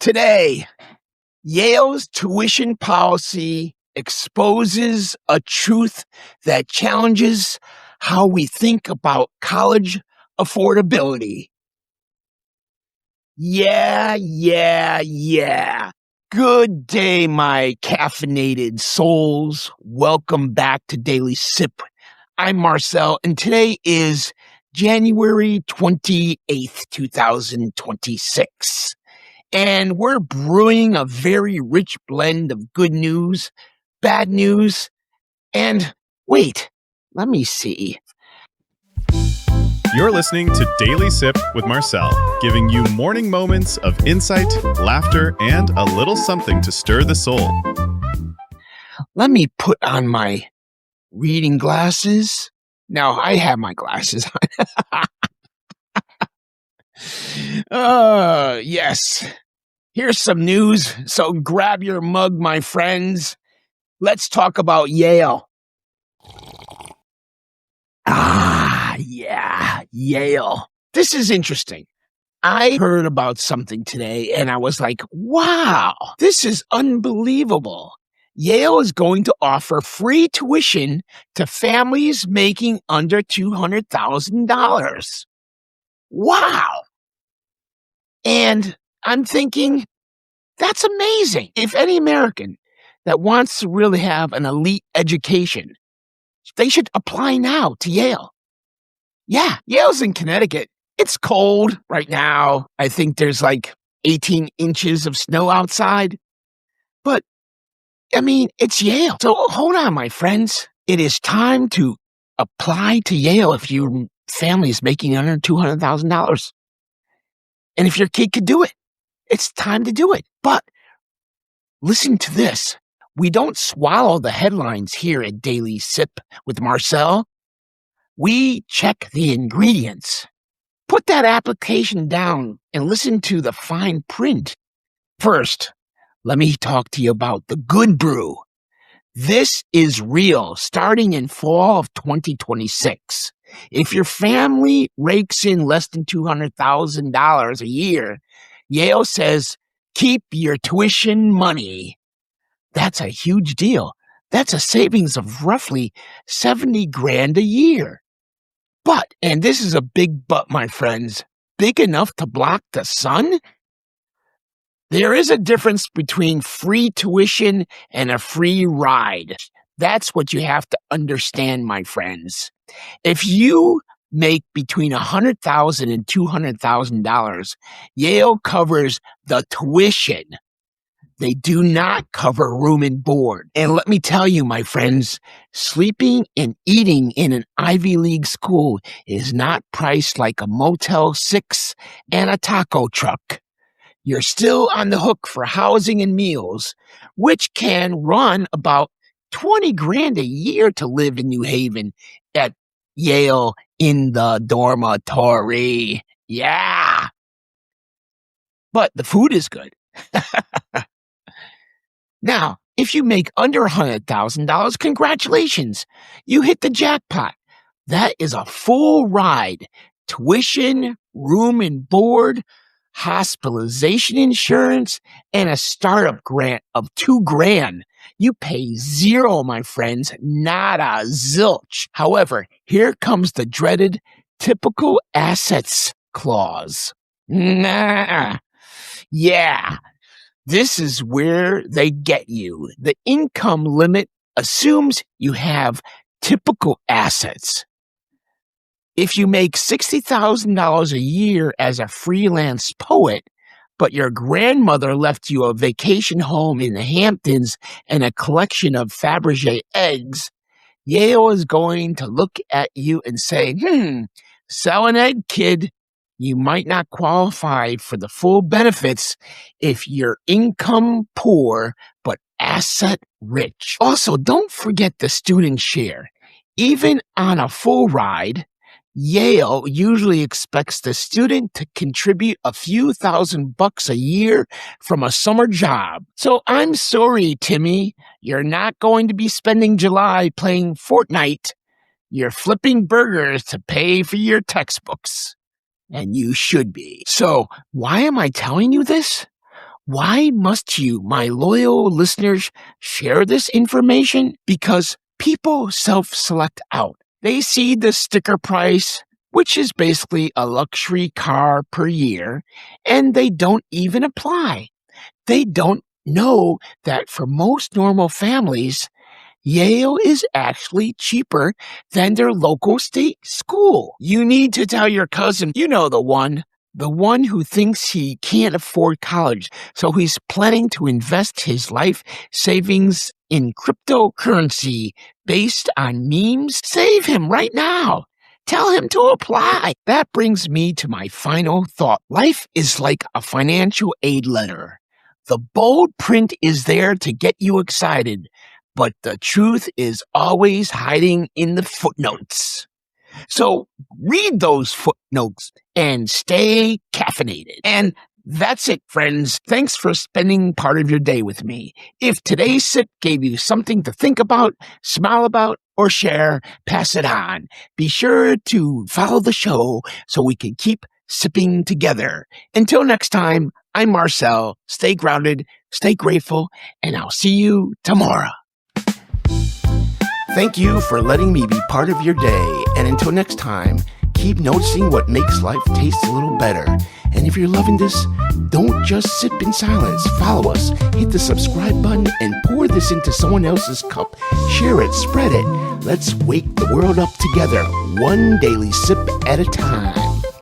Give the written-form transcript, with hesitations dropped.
Today, Yale's tuition policy exposes a truth that challenges how we think about college affordability. Yeah. Good day, my caffeinated souls. Welcome back to Daily Sip. I'm Marcel, and today is January 28th, 2026. And we're brewing a very rich blend of good news, bad news, and wait, let me see. You're listening to Daily Sip with Marcel, giving you morning moments of insight, laughter, and a little something to stir the soul. Let me put on my reading glasses. Now, I have my glasses on. Yes. Here's some news, so grab your mug, my friends. Let's talk about Yale. Yale. This is interesting. I heard about something today, and I was like, wow, this is unbelievable. Yale is going to offer free tuition to families making under $200,000. Wow. And I'm thinking, that's amazing. If any American that wants to really have an elite education, they should apply now to Yale. Yeah, Yale's in Connecticut. It's cold right now. I think there's like 18 inches of snow outside. But, I mean, it's Yale. So hold on, my friends. It is time to apply to Yale if your family is making under $200,000. And if your kid could do it, it's time to do it. But listen to this. We don't swallow the headlines here at Daily Sip with Marcel. We check the ingredients. Put that application down and listen to the fine print. First, let me talk to you about the good brew. This is real, starting in fall of 2026. If your family rakes in less than $200,000 a year, Yale says, keep your tuition money. That's a huge deal. That's a savings of roughly $70,000 a year. But, and this is a big but, my friends, big enough to block the sun? There is a difference between free tuition and a free ride. That's what you have to understand, my friends. If you make between $100,000 and $200,000, Yale covers the tuition. They do not cover room and board. And let me tell you, my friends, sleeping and eating in an Ivy League school is not priced like a Motel 6 and a taco truck. You're still on the hook for housing and meals, which can run about $20,000 a year to live in New Haven at Yale in the dormitory. Yeah. But the food is good. Now, if you make under $100,000, congratulations. You hit the jackpot. That is a full ride. Tuition, room and board, hospitalization insurance, and a startup grant of $2,000. You pay zero, my friends, nada, zilch. However, here comes the dreaded typical assets clause. Yeah. This is where they get you. The income limit assumes you have typical assets. If you make $60,000 a year as a freelance poet, but your grandmother left you a vacation home in the Hamptons and a collection of Fabergé eggs, Yale is going to look at you and say, sell an egg, kid. You might not qualify for the full benefits if you're income poor but asset rich. Also, don't forget the student share. Even on a full ride, Yale usually expects the student to contribute a few $1,000s a year from a summer job. So I'm sorry, Timmy, you're not going to be spending July playing Fortnite. You're flipping burgers to pay for your textbooks. And you should be. So why am I telling you this? Why must you, my loyal listeners, share this information? Because people self-select out. They see the sticker price, which is basically a luxury car per year, and they don't even apply. They don't know that for most normal families, Yale is actually cheaper than their local state school. You need to tell your cousin, you know the one who thinks he can't afford college, so he's planning to invest his life savings in cryptocurrency based on memes. Save him right now. Tell him to apply. That brings me to my final thought. Life is like a financial aid letter. The bold print is there to get you excited, but the truth is always hiding in the footnotes. So read those footnotes and stay caffeinated. And that's it, friends. Thanks for spending part of your day with me. If today's sip gave you something to think about, smile about, or share, pass it on. Be sure to follow the show so we can keep sipping together. Until next time, I'm Marcel. Stay grounded, stay grateful, and I'll see you tomorrow. Thank you for letting me be part of your day. And until next time, keep noticing what makes life taste a little better. And if you're loving this, don't just sip in silence. Follow us, hit the subscribe button, and pour this into someone else's cup. Share it, spread it. Let's wake the world up together, one daily sip at a time.